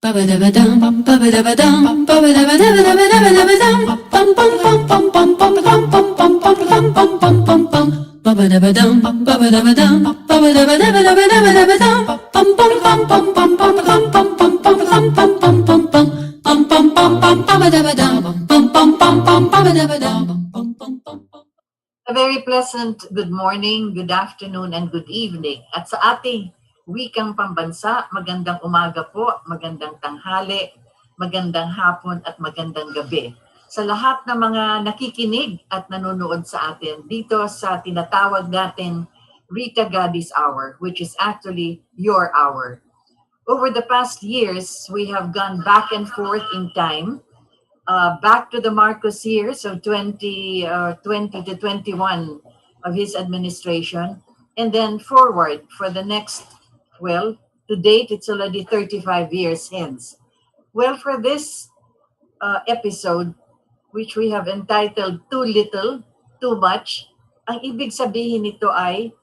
A very pleasant good morning, good afternoon, and good evening. At sa ating wikang pambansa, magandang umaga po, magandang tanghali, magandang hapon, at magandang gabi. Sa lahat ng mga nakikinig at nanonood sa atin dito sa tinatawag natin Rita Gadi's Hour, which is actually your hour. Over the past years, we have gone back and forth in time, back to the Marcos years of 2020 to 21 of his administration, and then forward for the next, well, to date, it's already 35 years hence. Well, for this episode, which we have entitled Too Little, Too Much, ang ibig sabihin nito ay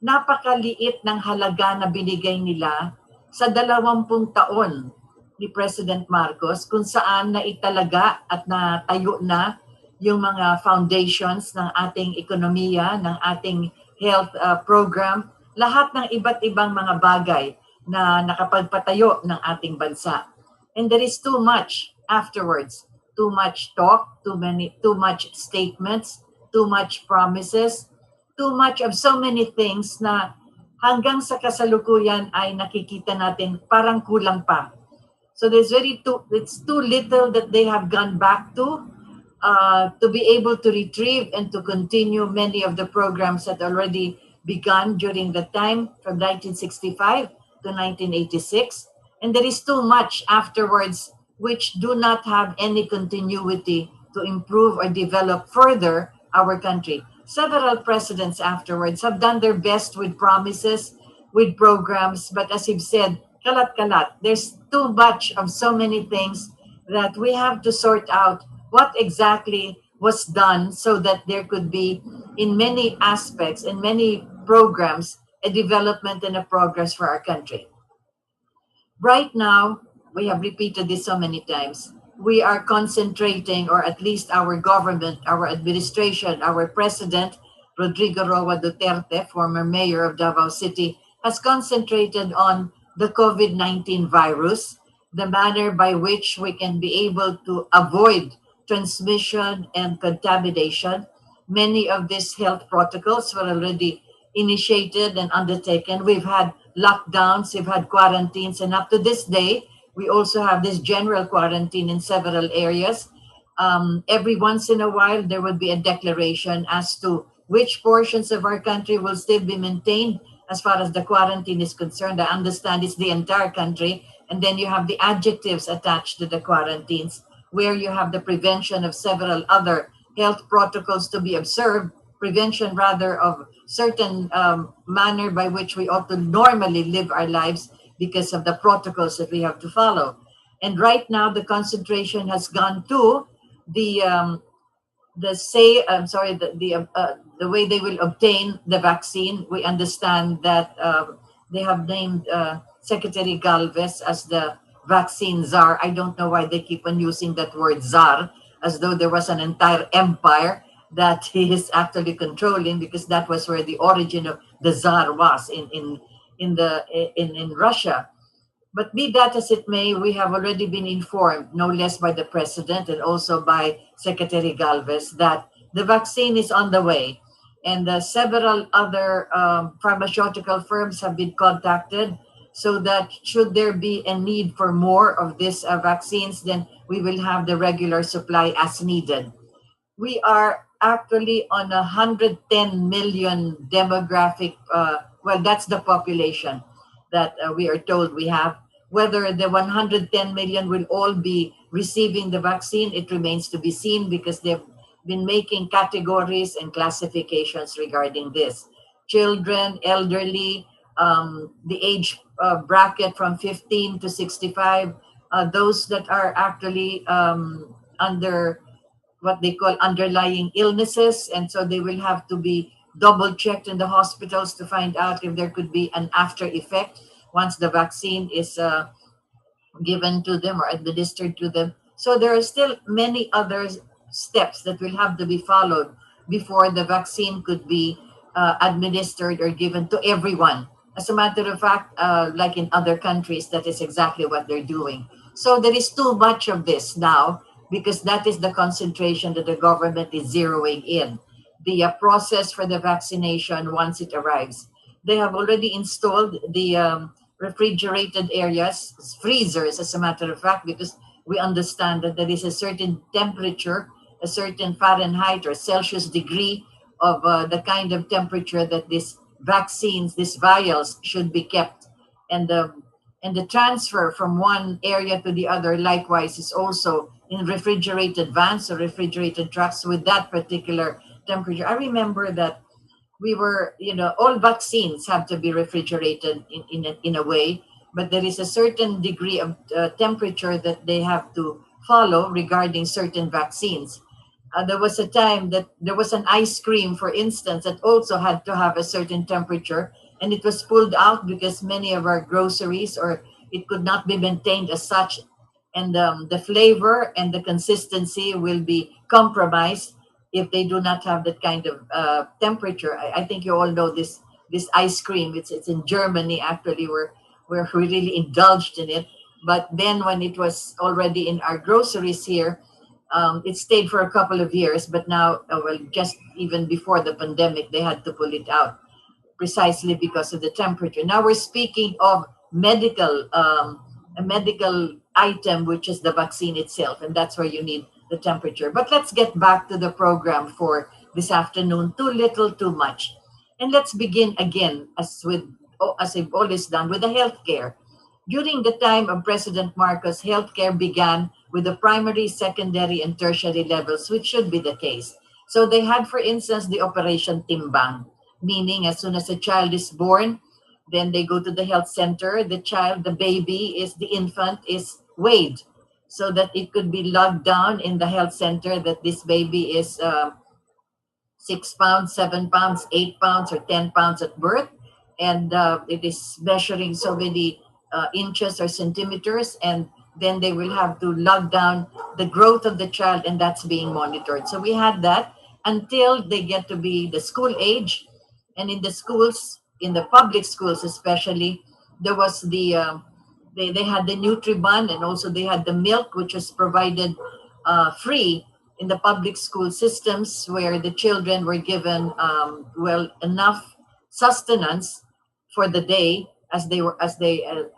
napakaliit ng halaga na binigay nila sa 20 taon ni President Marcos kung saan naitalaga at natayo na yung mga foundations ng ating ekonomiya, ng ating health program, lahat ng iba't ibang mga bagay na nakapagpatayo ng ating bansa. And there is too much afterwards, too much talk, too much statements, too much promises, too much of so many things na hanggang sa kasalukuyan ay nakikita natin parang kulang pa. So it's too little that they have gone back to be able to retrieve and to continue many of the programs that already begun during the time from 1965 to 1986. And there is too much afterwards which do not have any continuity to improve or develop further our country. Several presidents afterwards have done their best with promises, with programs, but as you've said, kalat-kalat. There's too much of so many things that we have to sort out what exactly was done so that there could be, in many aspects, in many programs, a development and a progress for our country. Right now, we have repeated this so many times, we are concentrating, or at least our government, our administration, our president, Rodrigo Roa Duterte, former mayor of Davao City, has concentrated on the COVID-19 virus, the manner by which we can be able to avoid transmission and contamination. Many of these health protocols were already initiated and undertaken. We've had lockdowns, we've had quarantines, and up to this day, we also have this general quarantine in several areas. Every once in a while, there will be a declaration as to which portions of our country will still be maintained as far as the quarantine is concerned. I understand it's the entire country. And then you have the adjectives attached to the quarantines, where you have the prevention of several other health protocols to be observed, prevention rather of certain manner by which we ought to normally live our lives because of the protocols that we have to follow. And right now, the concentration has gone to the way they will obtain the vaccine. We understand that they have named Secretary Galvez as the vaccine czar. I don't know why they keep on using that word czar, as though there was an entire empire that he is actually controlling, because that was where the origin of the czar was in Russia. But be that as it may, we have already been informed, no less by the president and also by Secretary Galvez, that the vaccine is on the way. And several other pharmaceutical firms have been contacted, so that should there be a need for more of these vaccines, then we will have the regular supply as needed. We are actually on 110 million demographic, that's the population that we are told we have. Whether the 110 million will all be receiving the vaccine, it remains to be seen, because they've been making categories and classifications regarding this. Children, elderly, the age bracket from 15 to 65, those that are actually under what they call underlying illnesses, and so they will have to be double checked in the hospitals to find out if there could be an after effect once the vaccine is given to them or administered to them. So there are still many other steps that will have to be followed before the vaccine could be administered or given to everyone. As a matter of fact, like in other countries, that is exactly what they're doing. So there is too much of this now because that is the concentration that the government is zeroing in. The process for the vaccination once it arrives. They have already installed the refrigerated areas, freezers, as a matter of fact, because we understand that there is a certain temperature, a certain Fahrenheit or Celsius degree of the kind of temperature that these vaccines, these vials, should be kept. And the and the transfer from one area to the other likewise is also in refrigerated vans or refrigerated trucks with that particular temperature. I remember that we were, all vaccines have to be refrigerated in a way, but there is a certain degree of temperature that they have to follow regarding certain vaccines. There was a time that there was an ice cream, for instance, that also had to have a certain temperature, and it was pulled out because many of our groceries or it could not be maintained as such, and the flavor and the consistency will be compromised if they do not have that kind of temperature. I think you all know this ice cream. It's in Germany actually, where we really indulged in it. But then when it was already in our groceries here, it stayed for a couple of years. But now, well, just even before the pandemic, they had to pull it out precisely because of the temperature. Now we're speaking of a medical item, which is the vaccine itself, and that's where you need the temperature. But let's get back to the program for this afternoon. Too little, too much, and let's begin again, as I've always done, with the healthcare. During the time of President Marcos, healthcare began with the primary, secondary, and tertiary levels, which should be the case. So they had, for instance, the Operation Timbang, meaning as soon as a child is born, then they go to the health center. The child, the infant is weighed so that it could be logged down in the health center that this baby is 6 pounds, 7 pounds, 8 pounds, or 10 pounds at birth. And it is measuring so many inches or centimeters. And then they will have to log down the growth of the child, and that's being monitored. So we had that until they get to be the school age. And in the schools, in the public schools especially, there was they had the Nutribun, and also they had the milk, which was provided free in the public school systems, where the children were given enough sustenance for the day as they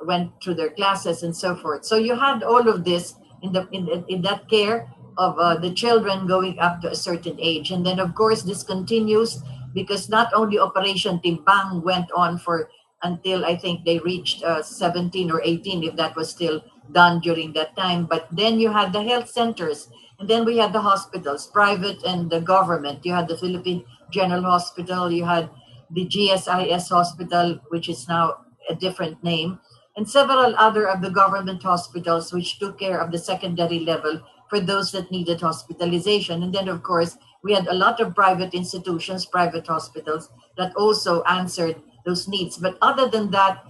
went through their classes and so forth. So you had all of this in that care of the children going up to a certain age. And then of course this continues because not only Operation Timbang went on for until I think they reached 17 or 18, if that was still done during that time. But then you had the health centers, and then we had the hospitals, private and the government. You had the Philippine General Hospital, you had the GSIS Hospital, which is now a different name, and several other of the government hospitals which took care of the secondary level for those that needed hospitalization. And then, of course, we had a lot of private institutions, private hospitals that also answered those needs. But other than that,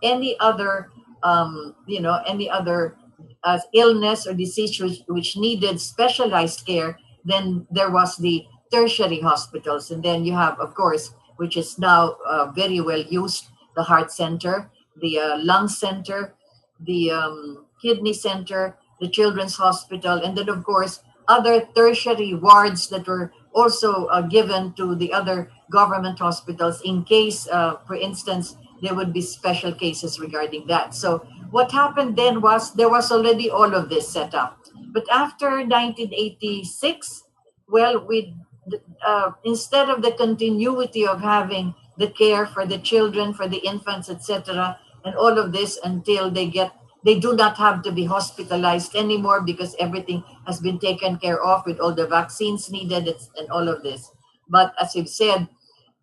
any other, any other illness or disease which needed specialized care, then there was the tertiary hospitals. And then you have, of course, which is now very well used, the heart center, the lung center, the kidney center, the children's hospital, and then, of course, other tertiary wards that were also given to the other government hospitals in case, for instance, there would be special cases regarding that. So what happened then was there was already all of this set up. But after 1986, well, instead of the continuity of having the care for the children, for the infants, etc., and all of this until they do not have to be hospitalized anymore because everything has been taken care of with all the vaccines needed and all of this. But as you've said,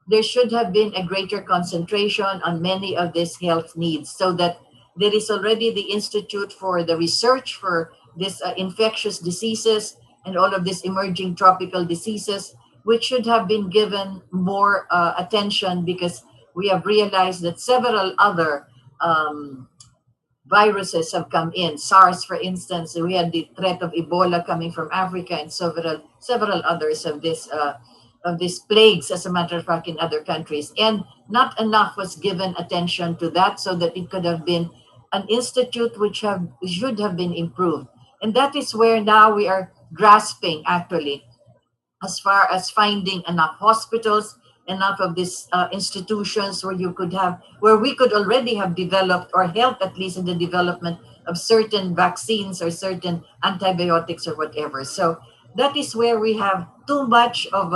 there should have been a greater concentration on many of these health needs so that there is already the Institute for the Research for this infectious diseases and all of these emerging tropical diseases, which should have been given more attention because we have realized that several other viruses have come in. SARS, for instance, we had the threat of Ebola coming from Africa, and several others of these plagues, as a matter of fact, in other countries. And not enough was given attention to that, so that it could have been an institute which should have been improved. And that is where now we are grasping, actually, as far as finding enough hospitals, enough of these institutions where we could already have developed or helped, at least in the development of certain vaccines or certain antibiotics or whatever. So that is where we have too much of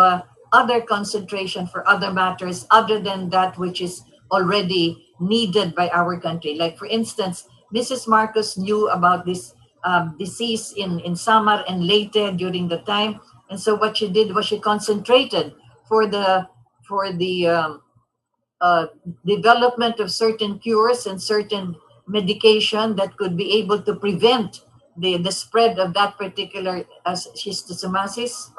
other concentration for other matters other than that which is already needed by our country. Like, for instance, Mrs. Marcos knew about this disease in Samar and Leyte during the time. And so what she did was she concentrated for the uh, development of certain cures and certain medication that could be able to prevent the spread of that particular schistosomiasis.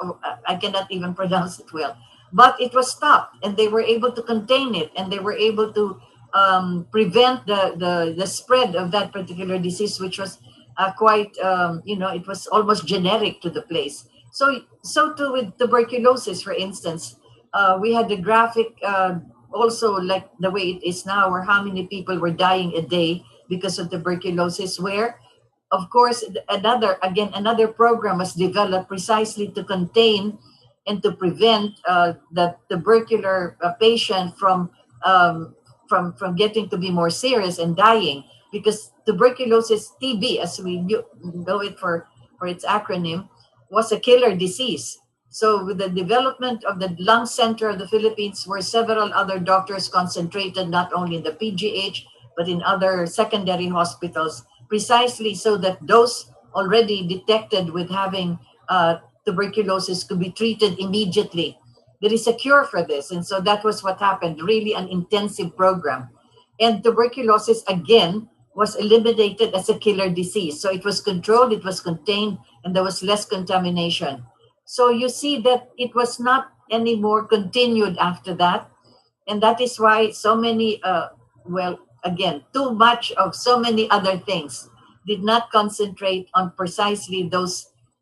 I cannot even pronounce it well, but it was stopped, and they were able to contain it, and they were able to prevent the spread of that particular disease, which was quite it was almost generic to the place. So too with tuberculosis, for instance. We had the graphic also, like the way it is now, where how many people were dying a day because of tuberculosis, where of course another program was developed precisely to contain and to prevent the tubercular patient from getting to be more serious and dying, because tuberculosis, TB, as we know it for its acronym, was a killer disease. So with the development of the lung center of the Philippines, where several other doctors concentrated not only in the PGH but in other secondary hospitals, precisely so that those already detected with having tuberculosis could be treated immediately. There is a cure for this, and so that was what happened. Really, an intensive program, and tuberculosis again was eliminated as a killer disease. So it was controlled, it was contained, and there was less contamination. So you see that it was not anymore continued after that. And that is why so many, again, too much of so many other things did not concentrate on precisely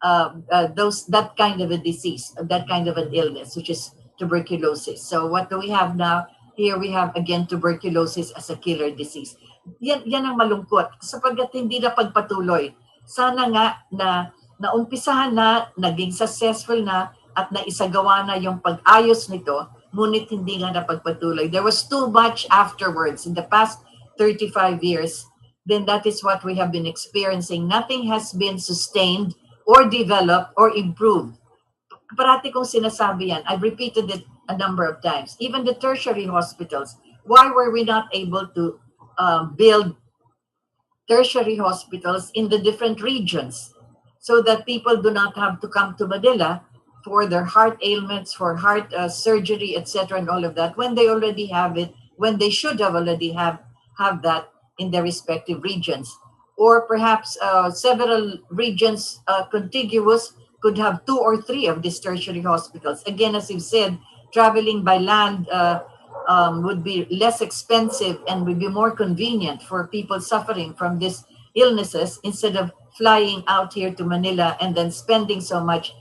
that kind of a disease, that kind of an illness, which is tuberculosis. So what do we have now? Here we have again tuberculosis as a killer disease. Yan ang malungkot, sapagkat hindi na pagpatuloy. Sana nga na naumpisahan na, naging successful na, at naisagawa na yung pag-ayos nito, ngunit hindi nga napagpatuloy. There was too much afterwards in the past 35 years. Then that is what we have been experiencing. Nothing has been sustained or developed or improved. Parati kong sinasabi yan. I've repeated it a number of times. Even the tertiary hospitals, why were we not able to build tertiary hospitals in the different regions so that people do not have to come to Manila for their heart ailments, for heart surgery, etc., and all of that, when they already have it, when they should have already have that in their respective regions? Or perhaps several regions contiguous could have 2 or 3 of these tertiary hospitals. Again, as you've said, traveling by land would be less expensive and would be more convenient for people suffering from these illnesses, instead of flying out here to Manila and then spending so much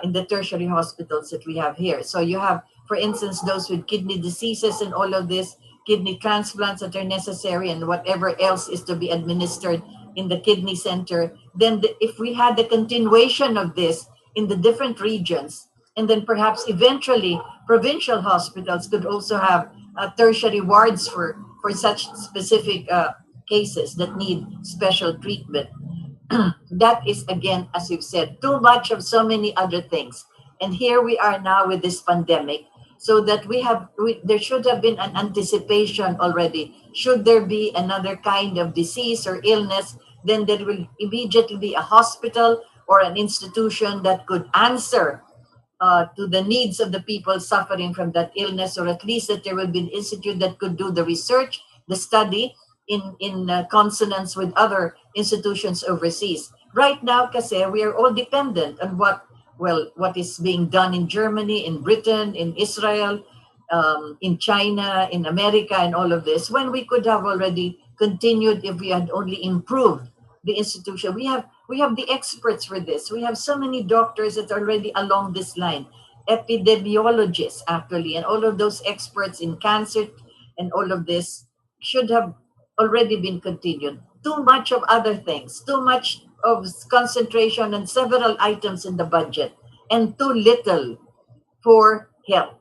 in the tertiary hospitals that we have here. So you have, for instance, those with kidney diseases and all of this, kidney transplants that are necessary, and whatever else is to be administered in the kidney center. Then if we had the continuation of this in the different regions, and then perhaps eventually provincial hospitals could also have tertiary wards for such specific cases that need special treatment. That is, again, as you've said, too much of so many other things. And here we are now with this pandemic, so that there should have been an anticipation already. Should there be another kind of disease or illness, then there will immediately be a hospital or an institution that could answer to the needs of the people suffering from that illness, or at least that there will be an institute that could do the research, the study, in consonance with other institutions overseas. Right now, kasi we are all dependent on what is being done in Germany, in Britain, in Israel, in China, in America, and all of this, when we could have already continued, if we had only improved the institution. We have the experts for this. We have so many doctors that are already along this line, epidemiologists actually, and all of those experts in cancer and all of this should have already been continued. Too much of other things, too much of concentration on several items in the budget, and too little for health.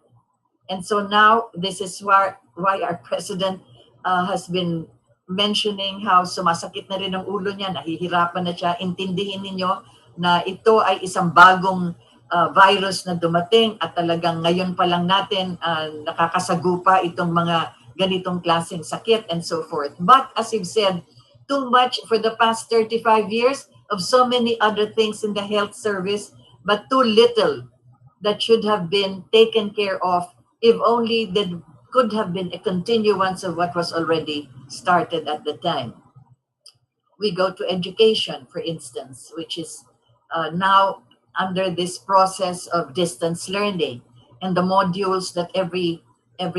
And so now this is why our president has been mentioning how sumasakit na rin ang ulo niya, nahihirapan na siya. Intindihin ninyo na ito ay isang bagong virus na dumating at talagang ngayon pa lang natin nakakasagupa itong mga ganitong klaseng sakit and so forth. But as you've said, too much for the past 35 years of so many other things in the health service, but too little that should have been taken care of, if only that could have been a continuance of what was already started at the time. We go to education, for instance, which is now under this process of distance learning, and the modules that every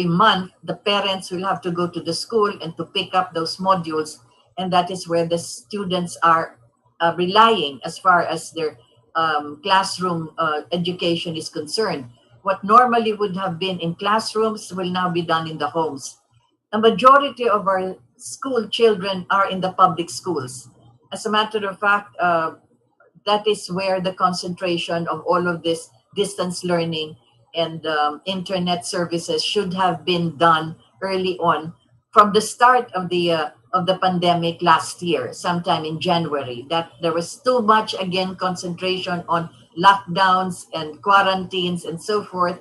month the parents will have to go to the school and to pick up those modules, and that is where the students are relying as far as their classroom education is concerned. What normally would have been in classrooms will now be done in the homes. A majority of our school children are in the public schools. As a matter of fact, that is where the concentration of all of this distance learning and internet services should have been done early on, from the start of the pandemic last year, sometime in January. That there was too much, again, concentration on lockdowns and quarantines and so forth,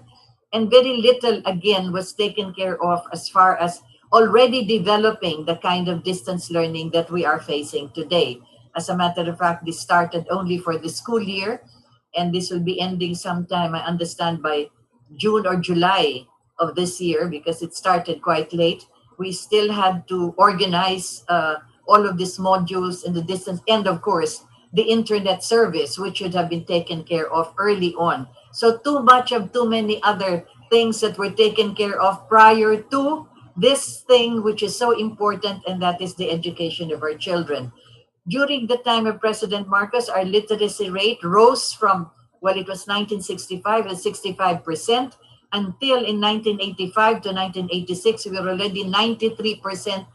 and very little again was taken care of as far as already developing the kind of distance learning that we are facing today. As a matter of fact, this started only for the school year, and this will be ending sometime, I understand, by June or July of this year, because it started quite late. We still had to organize all of these modules in the distance, and of course, the internet service, which should have been taken care of early on. So too much of too many other things that were taken care of prior to this thing, which is so important, and that is the education of our children. During the time of President Marcos, our literacy rate rose from, well, it was 1965 at 65%, until in 1985 to 1986, we were already 93%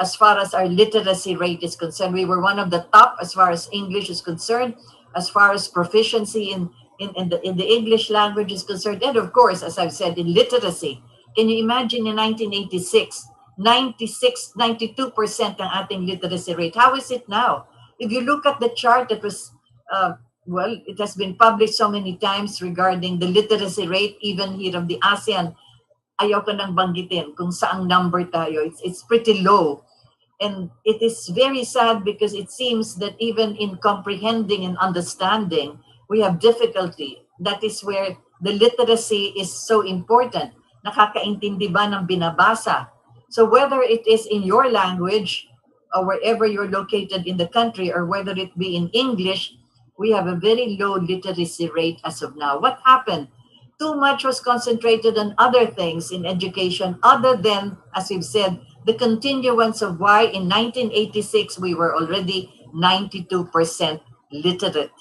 as far as our literacy rate is concerned. We were one of the top as far as English is concerned, as far as proficiency in the English language is concerned, and of course, as I've said, in literacy. Can you imagine in 1986, 92% ang ating literacy rate? How is it now? If you look at the chart that was, well, it has been published so many times regarding the literacy rate, even here of the ASEAN, ayaw ko nang banggitin kung saang number tayo. It's pretty low. And it is very sad, because it seems that even in comprehending and understanding, we have difficulty. That is where the literacy is so important. Nakakaintindi ba ng binabasa? So whether it is in your language or wherever you're located in the country, or whether it be in English, we have a very low literacy rate as of now. What happened? Too much was concentrated on other things in education, other than, as we've said, the continuance of why in 1986 we were already 92% literate.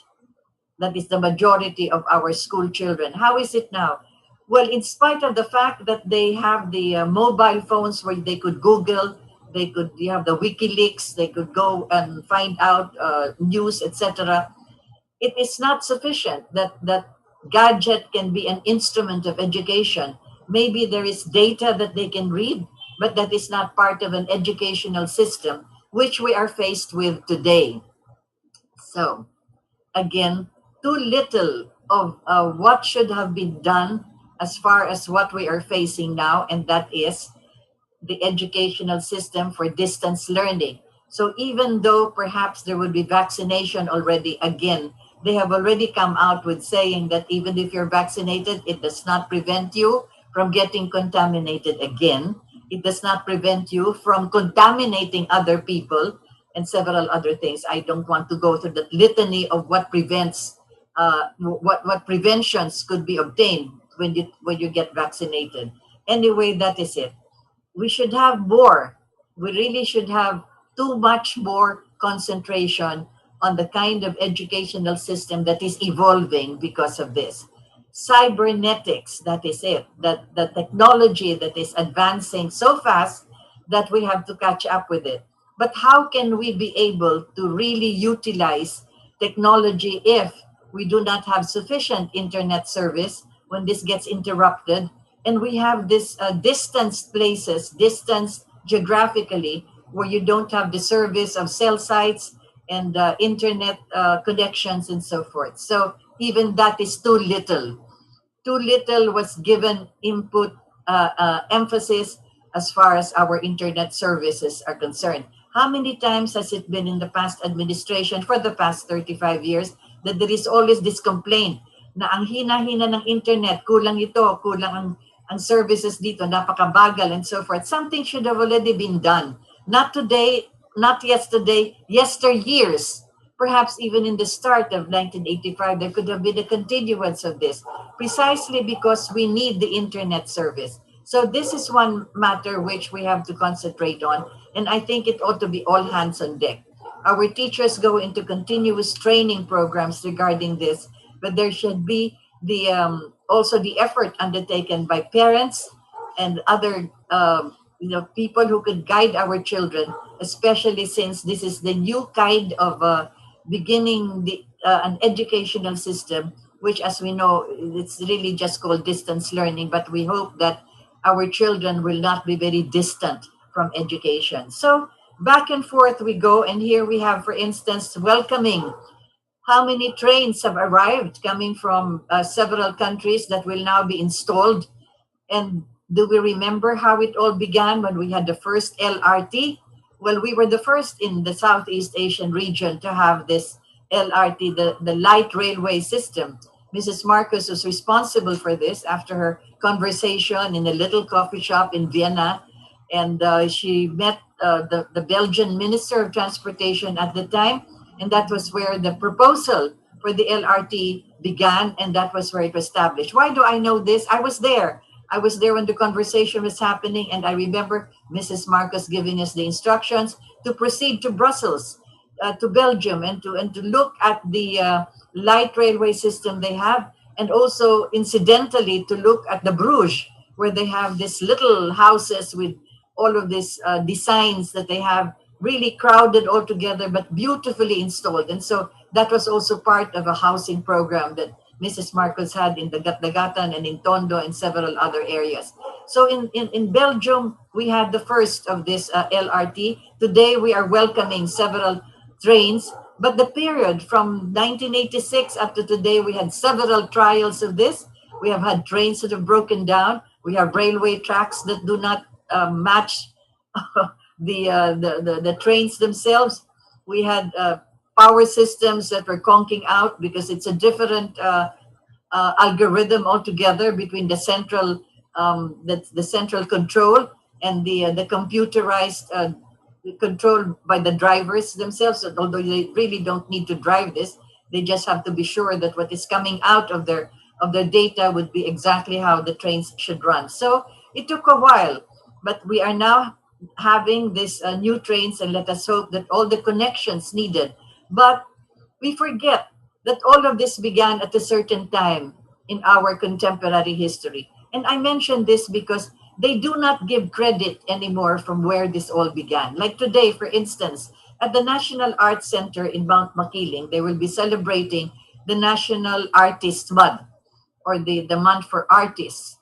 That is the majority of our school children. How is it now? Well, in spite of the fact that they have the mobile phones where they could Google, you have the WikiLeaks, they could go and find out news, etc. It is not sufficient that gadget can be an instrument of education. Maybe there is data that they can read, but that is not part of an educational system, which we are faced with today. So, again, too little of what should have been done as far as what we are facing now, and that is the educational system for distance learning. So even though perhaps there would be vaccination already, again, they have already come out with saying that even if you're vaccinated, it does not prevent you from getting contaminated again. It does not prevent you from contaminating other people and several other things. I don't want to go through the litany of what prevents, what preventions could be obtained when you get vaccinated. Anyway, that is it. We should have more we really should have too much more concentration on the kind of educational system that is evolving because of this. Cybernetics, that is it, that the technology that is advancing so fast that we have to catch up with it. But how can we be able to really utilize technology if we do not have sufficient internet service when this gets interrupted? And we have this distanced places, distance geographically, where you don't have the service of cell sites and internet connections and so forth. So even that is too little. Too little was given input, emphasis as far as our internet services are concerned. How many times has it been in the past administration for the past 35 years that there is always this complaint na ang hina-hina ng internet, kulang ito, kulang ang services dito, napakabagal and so forth. Something should have already been done. Not today, not yesterday, yesteryears. Perhaps even in the start of 1985, there could have been a continuance of this, precisely because we need the internet service. So this is one matter which we have to concentrate on, and I think it ought to be all hands on deck. Our teachers go into continuous training programs regarding this, but there should be the also the effort undertaken by parents and other people who could guide our children, especially since this is the new kind of beginning an educational system, which, as we know, it's really just called distance learning. But we hope that our children will not be very distant from education. So back and forth we go, and here we have, for instance, welcoming. How many trains have arrived coming from several countries that will now be installed? And do we remember how it all began when we had the first LRT? Well, we were the first in the Southeast Asian region to have this LRT, the light railway system. Mrs. Marcos was responsible for this after her conversation in a little coffee shop in Vienna. And she met the Belgian Minister of Transportation at the time. And that was where the proposal for the LRT began. And that was where it was established. Why do I know this? I was there. I was there when the conversation was happening, and I remember Mrs. Marcos giving us the instructions to proceed to Brussels, to Belgium, and to look at the light railway system they have, and also incidentally to look at the Bruges, where they have these little houses with all of these designs that they have really crowded all together, but beautifully installed. And so that was also part of a housing program that Mrs. Marcos had in the Gatdagatan and in Tondo and several other areas. So in Belgium, we had the first of this LRT. Today, we are welcoming several trains. But the period from 1986 up to today, we had several trials of this. We have had trains that have broken down. We have railway tracks that do not match the trains themselves. We had power systems that were conking out because it's a different algorithm altogether between the central the central control and the computerized control by the drivers themselves. Although they really don't need to drive this, they just have to be sure that what is coming out of their data would be exactly how the trains should run. So it took a while, but we are now having these new trains, and let us hope that all the connections needed. But we forget that all of this began at a certain time in our contemporary history. And I mention this because they do not give credit anymore from where this all began. Like today, for instance, at the National Arts Center in Mount Makiling, they will be celebrating the National Artist Month, or the month for artists.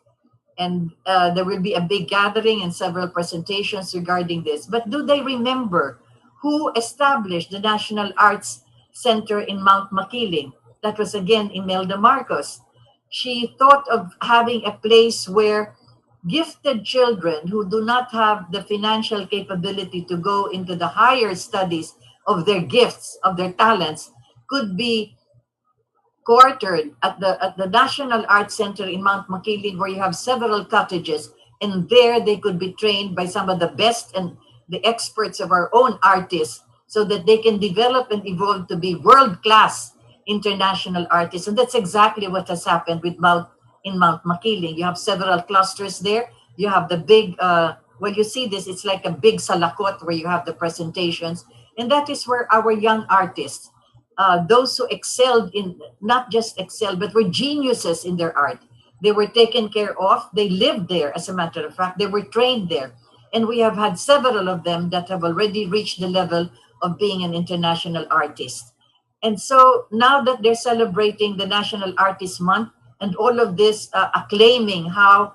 And there will be a big gathering and several presentations regarding this. But do they remember who established the National Arts Center in Mount Makiling? That was again Imelda Marcos. She thought of having a place where gifted children who do not have the financial capability to go into the higher studies of their gifts, of their talents, could be quartered at the National Arts Center in Mount Makiling, where you have several cottages, and there they could be trained by some of the best and the experts of our own artists, so that they can develop and evolve to be world-class international artists. And that's exactly what has happened with Mount Makiling. You have several clusters there. You have the big Well, you see this, it's like a big salakot where you have the presentations. And that is where our young artists, those who excelled in, not just excelled, but were geniuses in their art, they were taken care of. They lived there, as a matter of fact. They were trained there. And we have had several of them that have already reached the level of being an international artist. And so now that they're celebrating the National Artist Month and all of this acclaiming how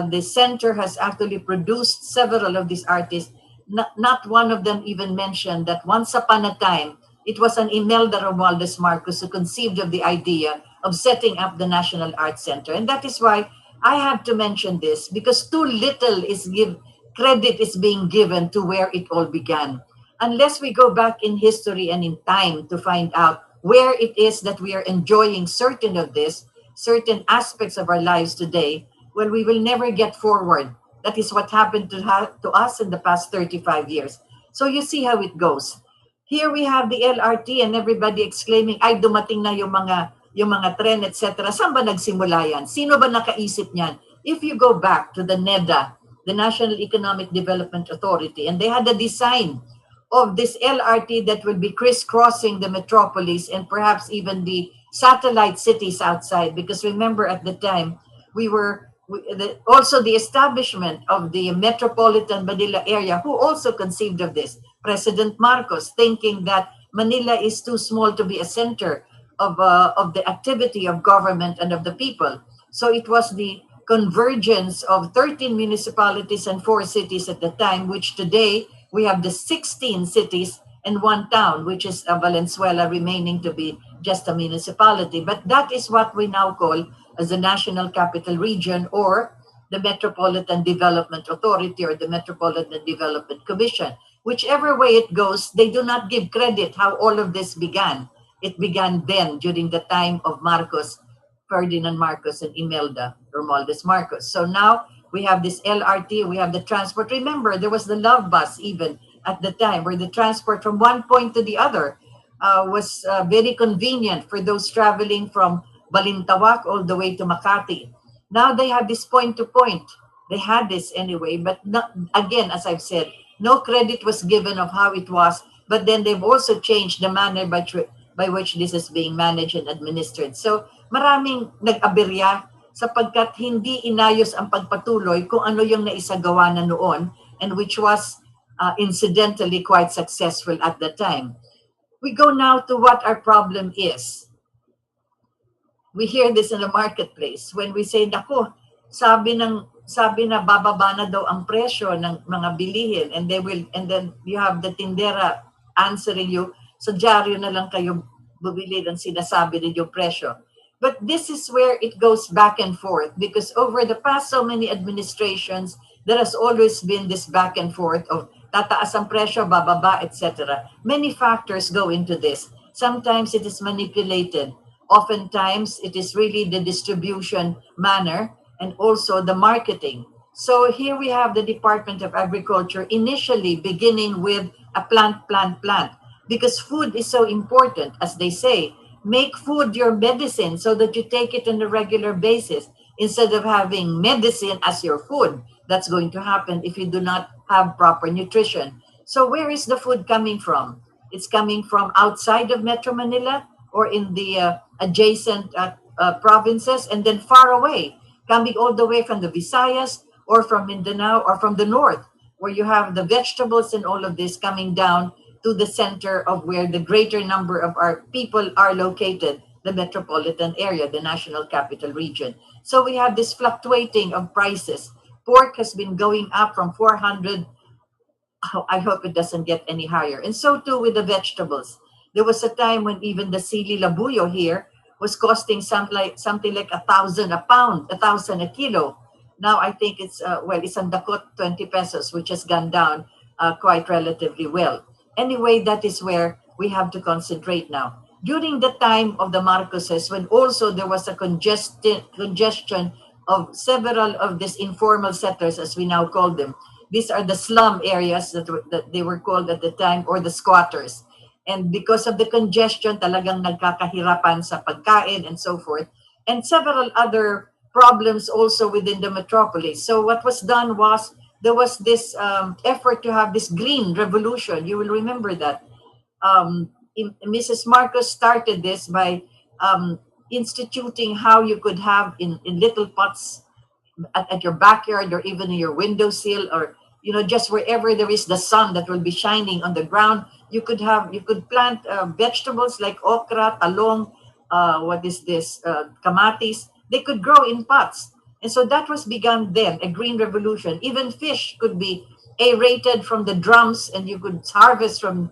the center has actually produced several of these artists, not one of them even mentioned that once upon a time, it was an Imelda Romualdez Marcos who conceived of the idea of setting up the National Arts Center. And that is why I have to mention this, because too little credit is being given to where it all began. Unless we go back in history and in time to find out where it is that we are enjoying certain aspects of our lives today, well, we will never get forward. That is what happened to us in the past 35 years. So you see how it goes. Here we have the LRT and everybody exclaiming, ay dumating na yung mga tren, etc. Saan ba nagsimula yan? Sino ba nakaisip niyan? If you go back to the NEDA, the National Economic Development Authority, and they had a design of this LRT that will be crisscrossing the metropolis and perhaps even the satellite cities outside. Because remember, at the time, also the establishment of the Metropolitan Manila area, who also conceived of this, President Marcos, thinking that Manila is too small to be a center of the activity of government and of the people. So it was the convergence of 13 municipalities and 4 cities at the time, which today we have the 16 cities and 1 town, which is Valenzuela, remaining to be just a municipality. But that is what we now call as the National Capital Region, or the Metropolitan Development Authority, or the Metropolitan Development Commission. Whichever way it goes, they do not give credit how all of this began. It began then during the time of Marcos, Ferdinand Marcos and Imelda Romualdez Marcos. So now we have this LRT, we have the transport. Remember, there was the love bus even at the time, where the transport from one point to the other was very convenient for those traveling from Balintawak all the way to Makati. Now they have this point to point. They had this anyway, but not, again, as I've said, no credit was given of how it was, but then they've also changed the manner by which this is being managed and administered. So maraming nag-aberya sapagkat hindi inayos ang pagpatuloy kung ano yung naisagawa na noon, and which was incidentally quite successful at the time. We go now to what our problem is. We hear this in the marketplace when we say, naku, sabi na bababa na daw ang presyo ng mga bilihin, and then you have the tindera answering you, so dyaryo na lang kayo bumili ng sinasabi ninyong presyo. But this is where it goes back and forth, because over the past so many administrations, there has always been this back and forth of tataas ang presyo, bababa, etc. Many factors go into this. Sometimes it is manipulated. Oftentimes it is really the distribution manner and also the marketing. So here we have the Department of Agriculture initially beginning with a plant, because food is so important. As they say, make food your medicine so that you take it on a regular basis instead of having medicine as your food. That's going to happen if you do not have proper nutrition. So where is the food coming from? It's coming from outside of Metro Manila or in the adjacent provinces, and then far away, coming all the way from the Visayas or from Mindanao or from the north, where you have the vegetables and all of this coming down to the center of where the greater number of our people are located, the metropolitan area, the National Capital Region. So we have this fluctuating of prices. Pork has been going up from 400. I hope it doesn't get any higher. And so too with the vegetables. There was a time when even the sili labuyo here was costing something like 1,000 a pound, 1,000 a kilo. Now I think it's isang dakot 20 pesos, which has gone down quite relatively well. Anyway, that is where we have to concentrate now. During the time of the Marcoses, when also there was a congestion of several of these informal settlers, as we now call them. These are the slum areas that they were called at the time, or the squatters. And because of the congestion, talagang nagkakahirapan sa pagkain and so forth. And several other problems also within the metropolis. So what was done was there was this effort to have this green revolution. You will remember that. Mrs. Marcos started this by um, instituting how you could have in little pots at your backyard or even in your windowsill, or just wherever there is the sun that will be shining on the ground, you could plant vegetables like okra, talong, what is this, kamatis. They could grow in pots, and so that was begun then, a green revolution. Even fish could be aerated from the drums, and you could harvest from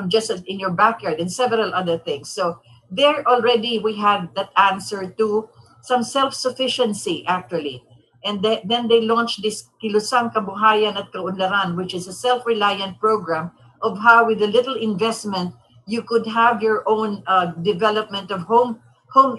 just in your backyard, and several other things. So there already we had that answer to some self-sufficiency, actually. And then they launched this Kilusang Kabuhayan at Kaunlaran, which is a self-reliant program of how with a little investment you could have your own development of home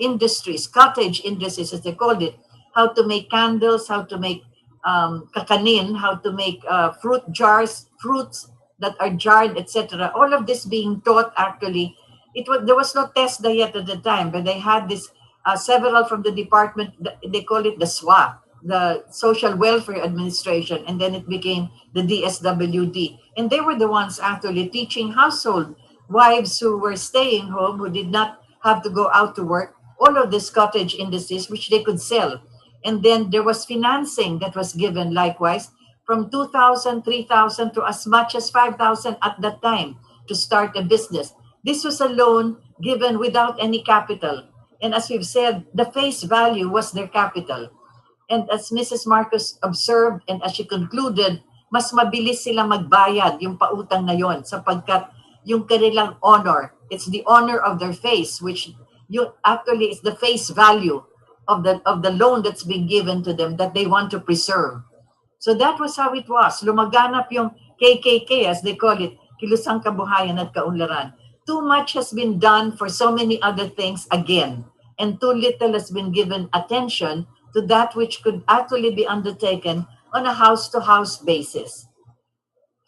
industries, cottage industries as they called it, how to make candles, how to make kakanin, how to make fruit jars, fruits that are jarred, etc. All of this being taught, actually. There was no TESDA yet at the time, but they had this several from the department. They call it the SWA, the Social Welfare Administration, and then it became the DSWD. And they were the ones actually teaching household wives who were staying home, who did not have to go out to work, all of these cottage industries which they could sell. And then there was financing that was given likewise from 2,000, 3,000 to as much as 5,000 at that time to start a business. This was a loan given without any capital. And as we've said, the face value was their capital. And as Mrs. Marcos observed and as she concluded, mas mabilis sila magbayad yung pautang na yon sapagkat yung kanilang honor, it's the honor of their face, which actually is the face value of the loan that's been given to them that they want to preserve. So that was how it was. Lumaganap yung KKK, as they call it, Kilusang Kabuhayan at Kaunlaran. Too much has been done for so many other things again, and too little has been given attention to that which could actually be undertaken on a house-to-house basis.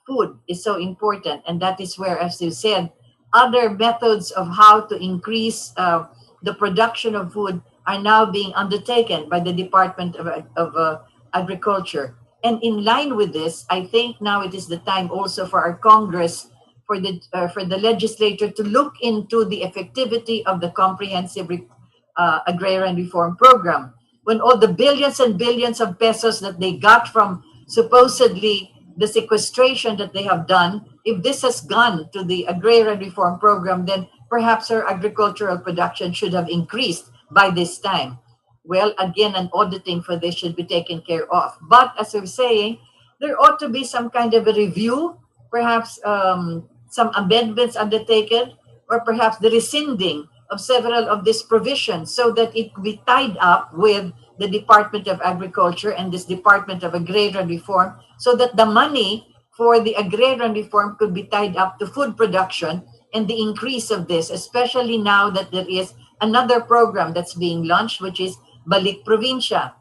Food is so important, and that is where, as you said, other methods of how to increase the production of food are now being undertaken by the Department of Agriculture. And in line with this, I think now it is the time also for our Congress, for the legislature to look into the effectivity of the comprehensive agrarian reform program. When all the billions and billions of pesos that they got from supposedly the sequestration that they have done, if this has gone to the agrarian reform program, then perhaps our agricultural production should have increased by this time. Well, again, an auditing for this should be taken care of. But as I was saying, there ought to be some kind of a review, perhaps some amendments undertaken, or perhaps the rescinding of several of these provisions so that it could be tied up with the Department of Agriculture and this Department of Agrarian Reform, so that the money for the agrarian reform could be tied up to food production and the increase of this, especially now that there is another program that's being launched, which is Balik Provincia.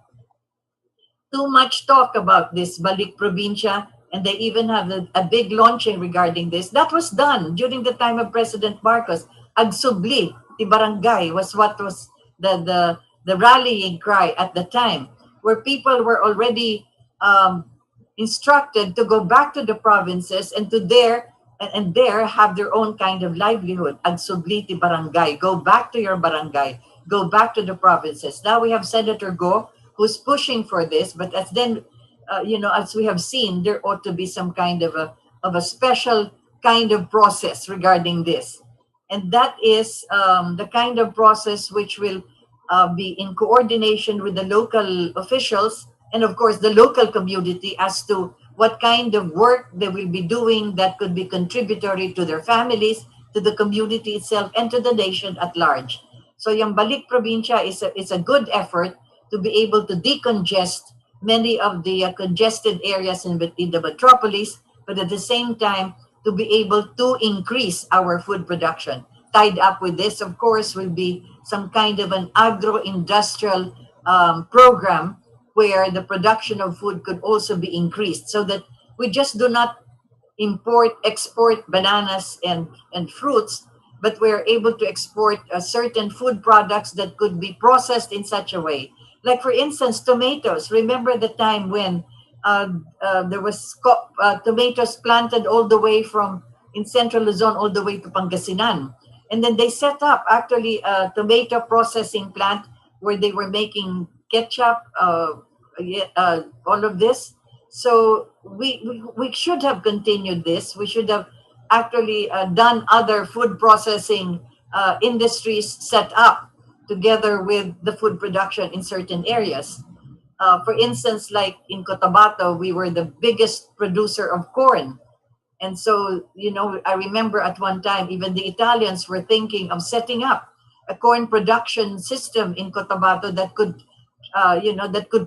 Too much talk about this Balik Provincia, and they even have a big launching regarding this. That was done during the time of President Marcos. Agsubli, ti barangay was what was the rallying cry at the time, where people were already instructed to go back to the provinces and to there have their own kind of livelihood. Agsubli ti barangay, go back to your barangay, go back to the provinces. Now we have Senator Go, who's pushing for this, but as then, as we have seen, there ought to be some kind of a special kind of process regarding this. And that is the kind of process which will be in coordination with the local officials and, of course, the local community as to what kind of work they will be doing that could be contributory to their families, to the community itself, and to the nation at large. So yung Balik Provincia is a good effort to be able to decongest many of the congested areas in the metropolis, but at the same time, to be able to increase our food production. Tied up with this, of course, will be some kind of an agro-industrial program where the production of food could also be increased, so that we just do not export bananas and fruits, but we're able to export certain food products that could be processed in such a way. Like, for instance, tomatoes. Remember the time when There was tomatoes planted all the way from in central Luzon all the way to Pangasinan. And then they set up actually a tomato processing plant where they were making ketchup, all of this. So we should have continued this. We should have actually done other food processing industries set up together with the food production in certain areas. For instance, like in Cotabato, we were the biggest producer of corn. And so, I remember at one time, even the Italians were thinking of setting up a corn production system in Cotabato that could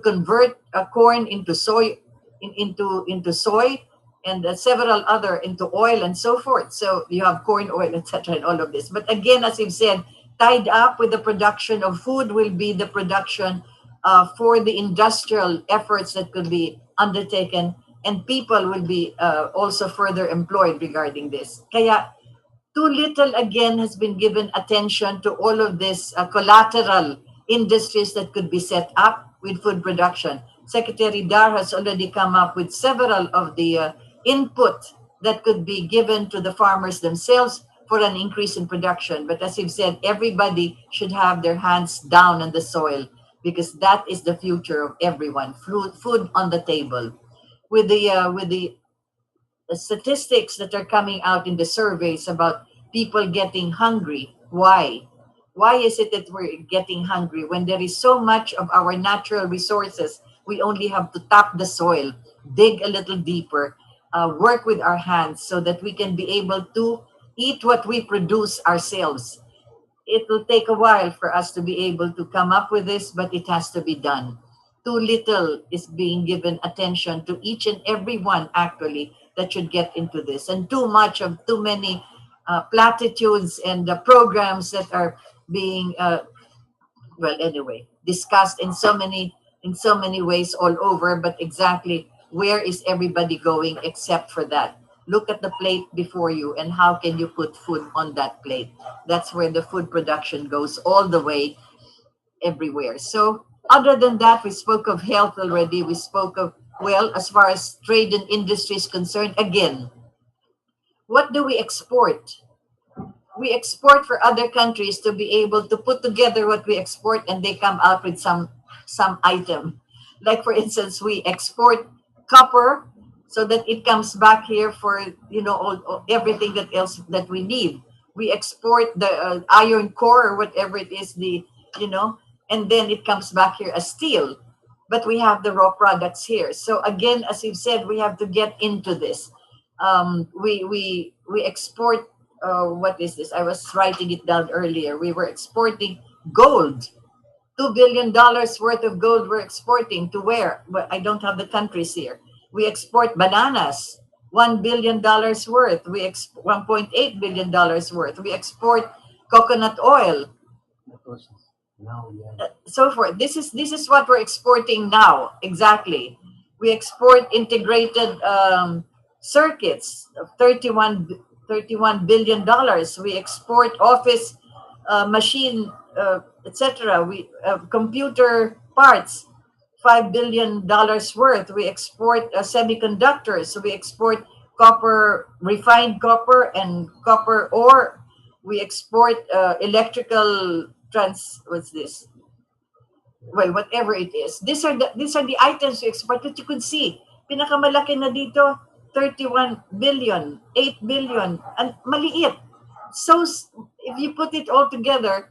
convert corn into soy, into soy, and several other into oil and so forth. So you have corn oil, etc., and all of this. But again, as you've said, tied up with the production of food will be the production for the industrial efforts that could be undertaken, and people will be also further employed regarding this. Kaya too little again has been given attention to all of this collateral industries that could be set up with food production. Secretary Dar has already come up with several of the input that could be given to the farmers themselves for an increase in production. But as you've said, everybody should have their hands down on the soil, because that is the future of everyone. Food on the table. With the statistics that are coming out in the surveys about people getting hungry, why? Why is it that we're getting hungry when there is so much of our natural resources? We only have to tap the soil, dig a little deeper, work with our hands so that we can be able to eat what we produce ourselves. It will take a while for us to be able to come up with this, but it has to be done. Too little is being given attention to each and every one actually that should get into this, and too many platitudes and programs that are being discussed in so many ways all over. But exactly where is everybody going except for that? Look at the plate before you, and how can you put food on that plate? That's where the food production goes all the way everywhere. So other than that, we spoke of health already. We spoke of, well, as far as trade and industry is concerned, again, what do we export? We export for other countries to be able to put together what we export, and they come out with some item. Like for instance, we export copper so that it comes back here for everything that else that we need. We export the iron core or whatever it is, and then it comes back here as steel. But we have the raw products here. So again, as you've said, we have to get into this. We export. What is this? I was writing it down earlier. We were exporting gold. $2 billion worth of gold we're exporting to where? But I don't have the countries here. We export bananas, $1 billion worth. $1.8 billion worth. We export coconut oil, so forth. This is what we're exporting now. Exactly. We export integrated circuits of $31 billion. We export office machine, etc. We computer parts, $5 billion worth. We export semiconductors. So we export copper, refined copper, and copper ore. We export electrical what's this? Well, whatever it is. These are the items we export that you could see. Pinakamalaki na dito, 31 billion, 8 billion, and maliit. So if you put it all together,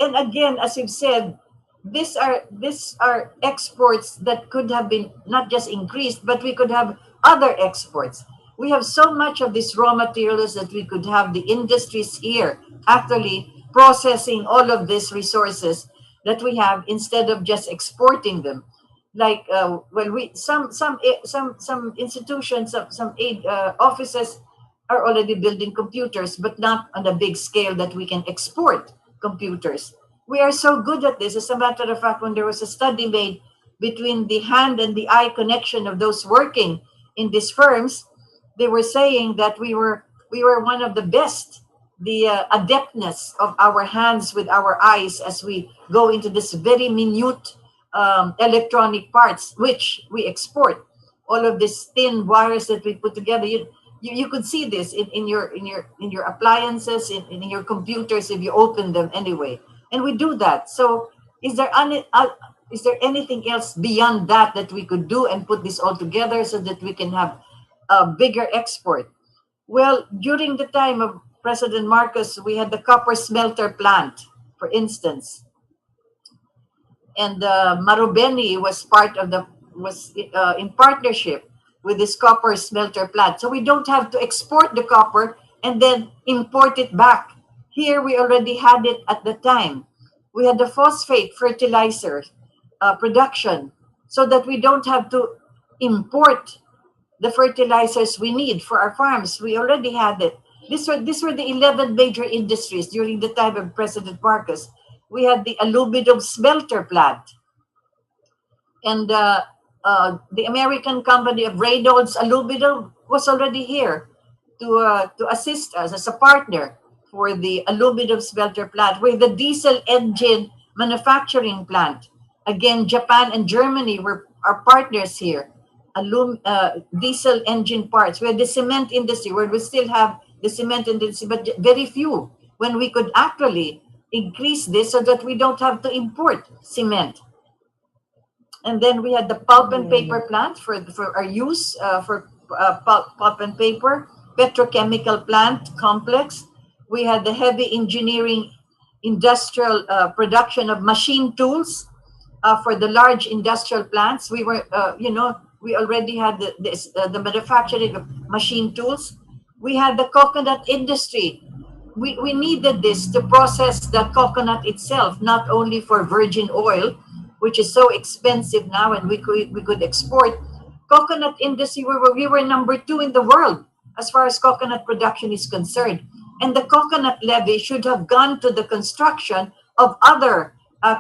and again, as you've said, these are exports that could have been not just increased, but we could have other exports. We have so much of these raw materials that we could have the industries here actually processing all of these resources that we have instead of just exporting them. Like some institutions, some aid offices are already building computers, but not on a big scale that we can export computers. We are so good at this. As a matter of fact, when there was a study made between the hand and the eye connection of those working in these firms, they were saying that we were one of the best, the adeptness of our hands with our eyes as we go into this very minute electronic parts, which we export. all of these thin wires that we put together. You could see this in your appliances, in your computers if you open them anyway. And we do that. So is there anything else beyond that that we could do and put this all together so that we can have a bigger export? Well, during the time of President Marcos, we had the copper smelter plant, for instance, and Marubeni was in partnership with this copper smelter plant. So we don't have to export the copper and then import it back. Here we already had it at the time. We had the phosphate fertilizer production, so that we don't have to import the fertilizers we need for our farms. We already had it. These were the 11 major industries during the time of President Marcos. We had the aluminum smelter plant. And the American company of Reynolds Aluminum was already here to assist us as a partner for the aluminum smelter plant. With the diesel engine manufacturing plant, again, Japan and Germany were our partners here. Diesel engine parts. We had the cement industry, where we still have the cement industry, but very few, when we could actually increase this so that we don't have to import cement. And then we had the pulp and paper plant for our use for pulp and paper, petrochemical plant complex. We had the heavy engineering industrial production of machine tools for the large industrial plants. We were, we already had the manufacturing of machine tools. We had the coconut industry. We needed this to process the coconut itself, not only for virgin oil, which is so expensive now, and we could export. Coconut industry, we were number 2 in the world as far as coconut production is concerned. And the coconut levy should have gone to the construction of other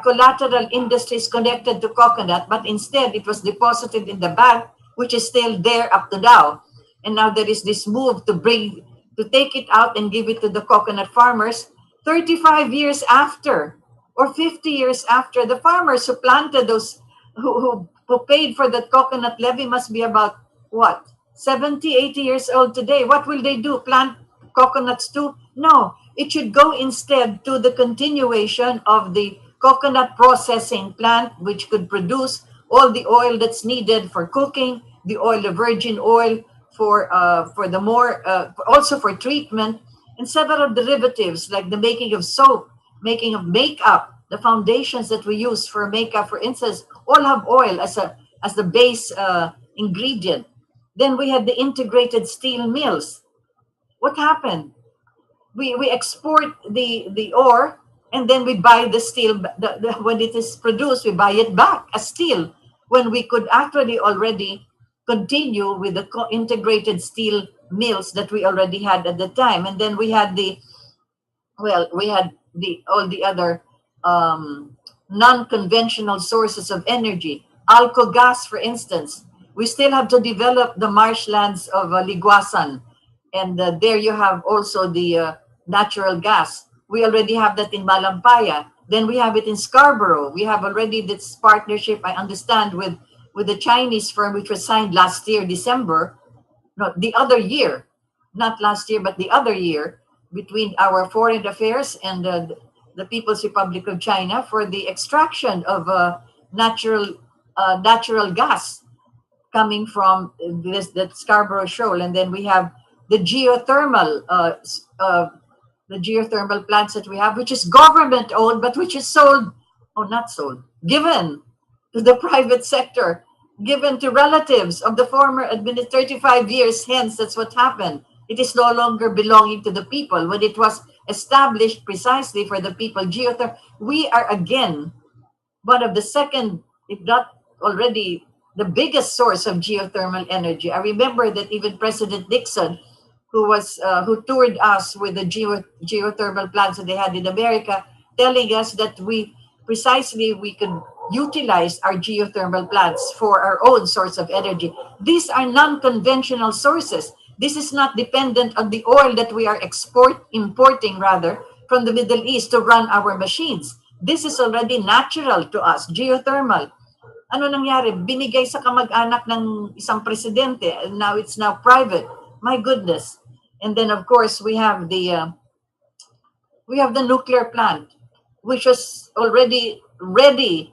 collateral industries connected to coconut, but instead it was deposited in the bank, which is still there up to now. And now there is this move to take it out and give it to the coconut farmers 35 years after, or 50 years after. The farmers who planted those, who paid for that coconut levy must be about, what, 70, 80 years old today. What will they do? Plant coconuts too? No, it should go instead to the continuation of the coconut processing plant, which could produce all the oil that's needed for cooking, the oil, the virgin oil, for the more, also for treatment, and several derivatives like the making of soap, making of makeup. The foundations that we use for makeup, for instance, all have oil as the base ingredient. Then we had the integrated steel mills. What happened? We export the ore, and then we buy the steel. When it is produced, we buy it back as steel, when we could actually already continue with the integrated steel mills that we already had at the time. And then we had all the other non-conventional sources of energy. Alco gas, for instance. We still have to develop the marshlands of Liguasan. And there you have also the natural gas. We already have that in Malampaya. Then we have it in Scarborough. We have already this partnership, I understand, with the Chinese firm, which was signed last year, December. No, the other year. Not last year, but the other year, between our foreign affairs and the People's Republic of China for the extraction of natural gas coming from the Scarborough Shoal. And then we have the geothermal plants that we have, which is government owned, but which is given to the private sector, given to relatives of the former 35 years hence. That's what happened. It is no longer belonging to the people when it was established precisely for the people. We are again one of the second, if not already the biggest source of geothermal energy. I remember that even President Nixon, who toured us with the geothermal plants that they had in America, telling us that we could utilize our geothermal plants for our own source of energy. These are non-conventional sources. This is not dependent on the oil that we are importing from the Middle East to run our machines. This is already natural to us, geothermal. Ano nangyari? Binigay sa kamag-anak ng isang presidente, and now it's now private. My goodness. And then of course we have the nuclear plant, which was already ready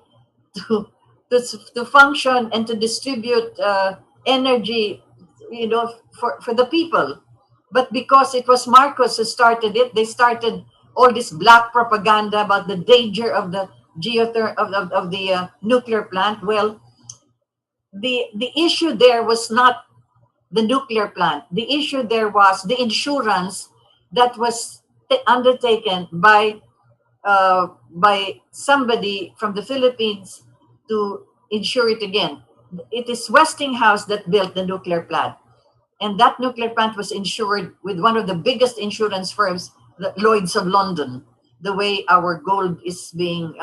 to to function and to distribute energy, for the people. But because it was Marcos who started it, they started all this black propaganda about the danger of the of the nuclear plant. Well, the issue there was not the nuclear plant. The issue there was the insurance that was undertaken by somebody from the Philippines to insure it again. It is Westinghouse that built the nuclear plant, and that nuclear plant was insured with one of the biggest insurance firms, the Lloyd's of London. The way our gold is being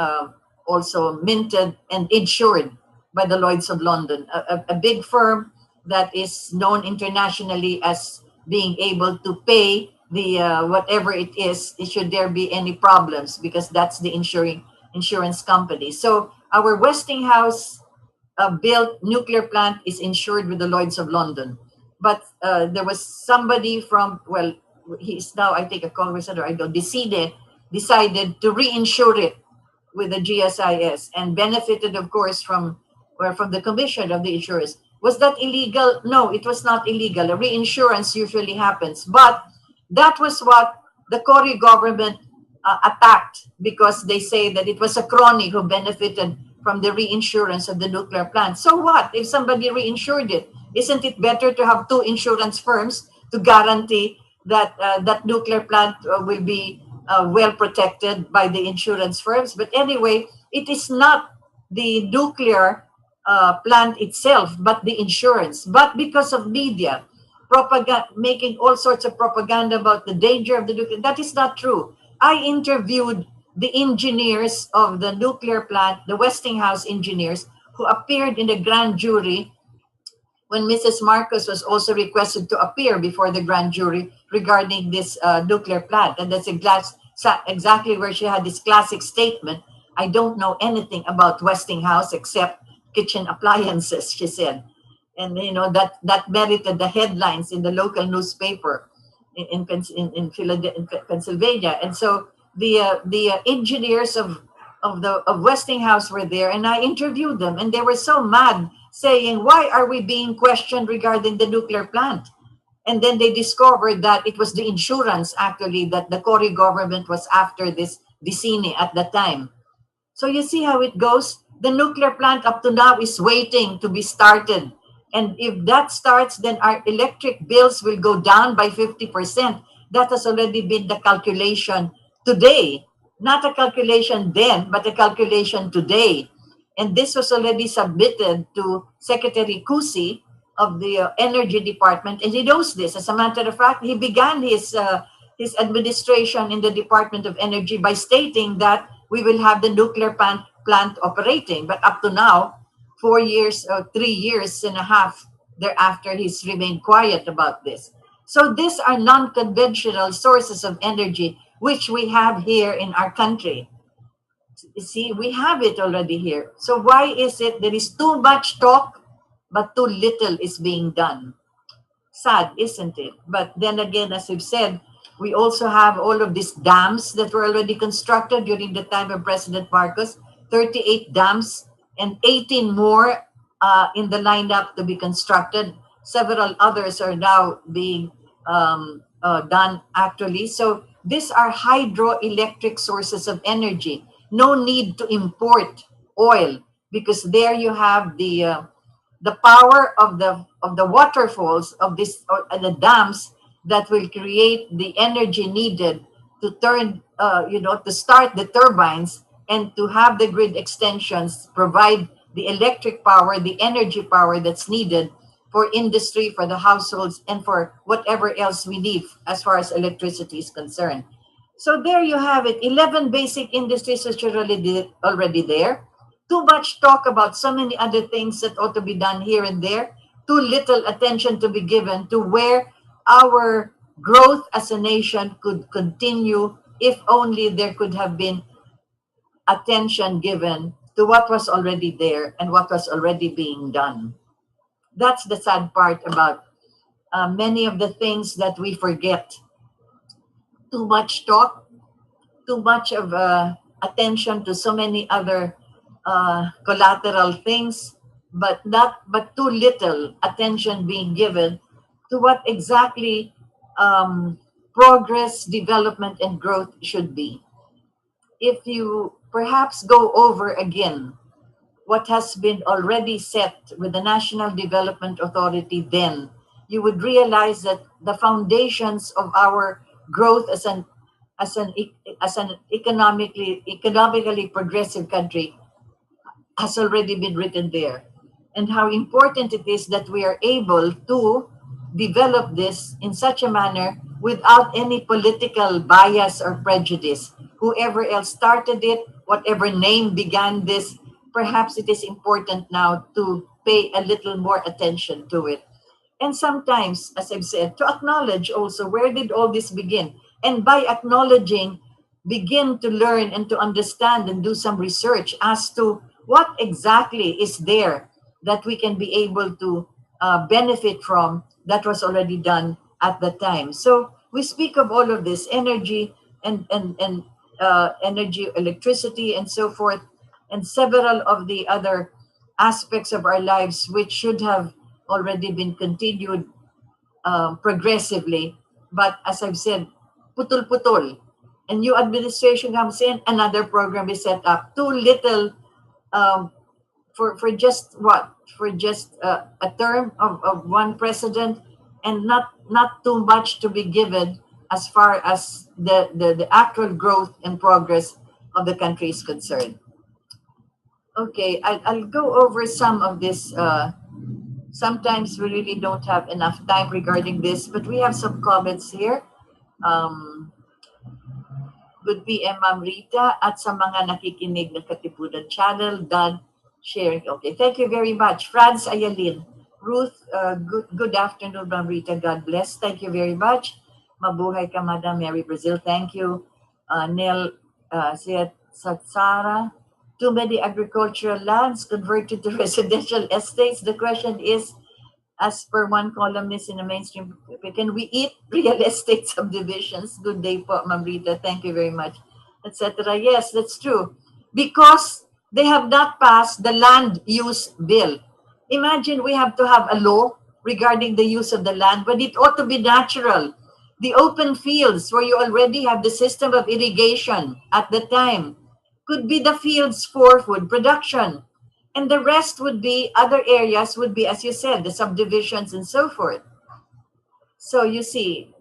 also minted and insured by the Lloyd's of London, a big firm that is known internationally as being able to pay the whatever it is, should there be any problems, because that's the insurance company. So our Westinghouse built nuclear plant is insured with the Lloyd's of London. But there was somebody from, well, he's now, I think, a congressman, or I don't, decided to reinsure it with the GSIS and benefited, of course, from the commission of the insurance. Was that illegal? No, it was not illegal. A reinsurance usually happens. But that was what the Cory government attacked, because they say that it was a crony who benefited from the reinsurance of the nuclear plant. So what if somebody reinsured it? Isn't it better to have two insurance firms to guarantee that that nuclear plant will be well protected by the insurance firms? But anyway, it is not the nuclear plant itself, but the insurance. But because of media propaganda, making all sorts of propaganda about the danger of the nuclear, that is not true. I interviewed the engineers of the nuclear plant, the Westinghouse engineers, who appeared in the grand jury when Mrs. Marcos was also requested to appear before the grand jury regarding this nuclear plant. And that's exactly where she had this classic statement: I don't know anything about Westinghouse except kitchen appliances, she said. And that merited the headlines in the local newspaper in Pennsylvania. And so the engineers of Westinghouse were there, and I interviewed them, and they were so mad, saying, why are we being questioned regarding the nuclear plant? And then they discovered that it was the insurance, actually, that the Cory government was after this Vicini at the time. So you see how it goes. The nuclear plant up to now is waiting to be started. And if that starts, then our electric bills will go down by 50%. That has already been the calculation today. Not a calculation then, but a calculation today. And this was already submitted to Secretary Cusi of the Energy Department, and he knows this. As a matter of fact, he began his administration in the Department of Energy by stating that we will have the nuclear plant operating. But up to now, 4 years or 3 years and a half thereafter, he's remained quiet about this. So these are non-conventional sources of energy which we have here in our country. You see, we have it already here. So why is it there is too much talk, but too little is being done? Sad, isn't it? But then again, as we've said, we also have all of these dams that were already constructed during the time of President Marcos, 38 dams, and 18 more in the lineup to be constructed. Several others are now being done, actually. So these are hydroelectric sources of energy. No need to import oil, because there you have the power of the waterfalls of this, or the dams, that will create the energy needed to turn to start the turbines and to have the grid extensions provide the electric power, the energy power that's needed for industry, for the households, and for whatever else we need as far as electricity is concerned. So there you have it, 11 basic industries which are already there. Too much talk about so many other things that ought to be done here and there. Too little attention to be given to where our growth as a nation could continue if only there could have been attention given to what was already there and what was already being done. That's the sad part about many of the things that we forget. Too much talk, too much of attention to so many other collateral things, but too little attention being given to what exactly progress, development, and growth should be. If you perhaps go over again what has been already set with the National Development Authority, then you would realize that the foundations of our growth as an economically progressive country has already been written there, and how important it is that we are able to develop this in such a manner without any political bias or prejudice. Whoever else started it, whatever name began this, perhaps it is important now to pay a little more attention to it. And sometimes, as I've said, to acknowledge also where did all this begin. And by acknowledging, begin to learn and to understand and do some research as to what exactly is there that we can be able to benefit from that was already done at the time. So we speak of all of this energy and energy, electricity, and so forth, and several of the other aspects of our lives which should have already been continued progressively. But as I've said, putol-putol. A new administration comes in, another program is set up. Too little um, for just what? For just a term of one president, and not too much to be given as far as the actual growth and progress of the country is concerned. Okay, I'll go over some of this. Sometimes we really don't have enough time regarding this, but we have some comments here. Um, Good PM, Ma'am Rita, at sa mga nakikinig ng Katipunan Channel, done sharing. Okay, thank you very much. Franz Ayalin. Ruth, good afternoon, Ma'am Rita. God bless. Thank you very much. Mabuhay ka, Madam Mary Brazil. Thank you. Neil Satsara. Too many agricultural lands converted to residential estates. The question is, as per one columnist in the mainstream, can we eat real estate subdivisions? Good day po, Ma'am Rita. Thank you very much, etc. Yes, that's true. Because they have not passed the land use bill. Imagine we have to have a law regarding the use of the land when it ought to be natural. The open fields where you already have the system of irrigation at the time could be the fields for food production. And the rest would be, other areas would be, as you said, the subdivisions and so forth. So you see,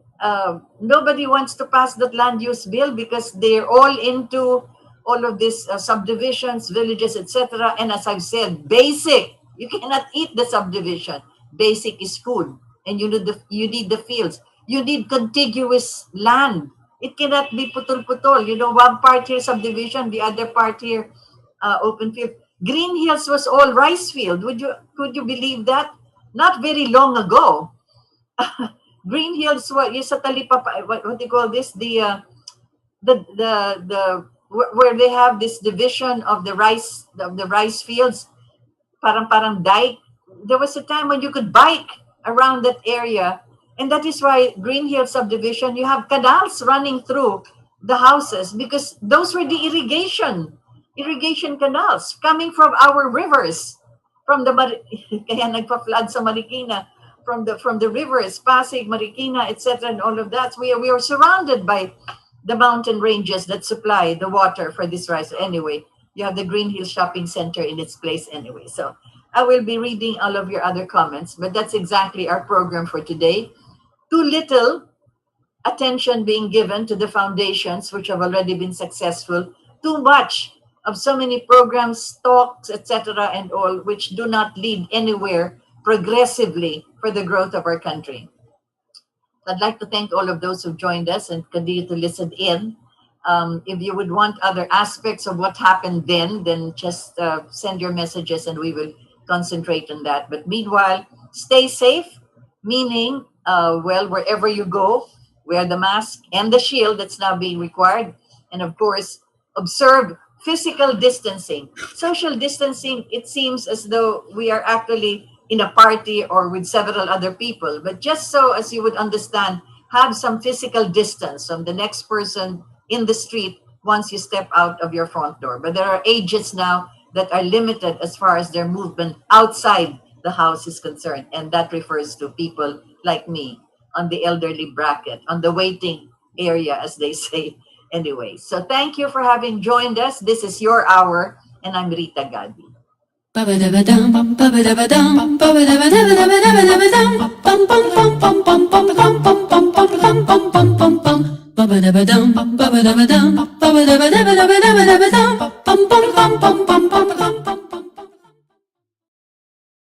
nobody wants to pass that land use bill because they're all into all of these subdivisions, villages, etc. And as I've said, basic, you cannot eat the subdivision. Basic is food, and you need the fields. You need contiguous land. It cannot be putol-putol. You know, one part here subdivision, the other part here open field. Green Hills was all rice field. Could you believe that? Not very long ago. Green Hills, what you sa Talipapa, what do you call this? Where they have this division of the rice fields, parang dike. There was a time when you could bike around that area, and that is why Green Hills subdivision, you have canals running through the houses because those were the irrigation canals coming from our rivers, from the kaya nagpa-flood sa Marikina, from the rivers, Pasig, Marikina, etc., and all of that. We are surrounded by the mountain ranges that supply the water for this rice. Anyway, you have the Green Hills Shopping Center in its place anyway. So I will be reading all of your other comments, but that's exactly our program for today. Too little attention being given to the foundations which have already been successful. Too much of so many programs, talks, etc., and all, which do not lead anywhere progressively for the growth of our country. I'd like to thank all of those who joined us and continue to listen in. If you would want other aspects of what happened then just send your messages and we will concentrate on that. But meanwhile, stay safe, meaning, wherever you go, wear the mask and the shield that's now being required. And of course, observe physical distancing. Social distancing, it seems as though we are actually in a party or with several other people. But just so as you would understand, have some physical distance from the next person in the street once you step out of your front door. But there are ages now that are limited as far as their movement outside the house is concerned. And that refers to people like me on the elderly bracket, on the waiting area, as they say. Anyway, so thank you for having joined us. This is your hour, and I'm Rita Gadi.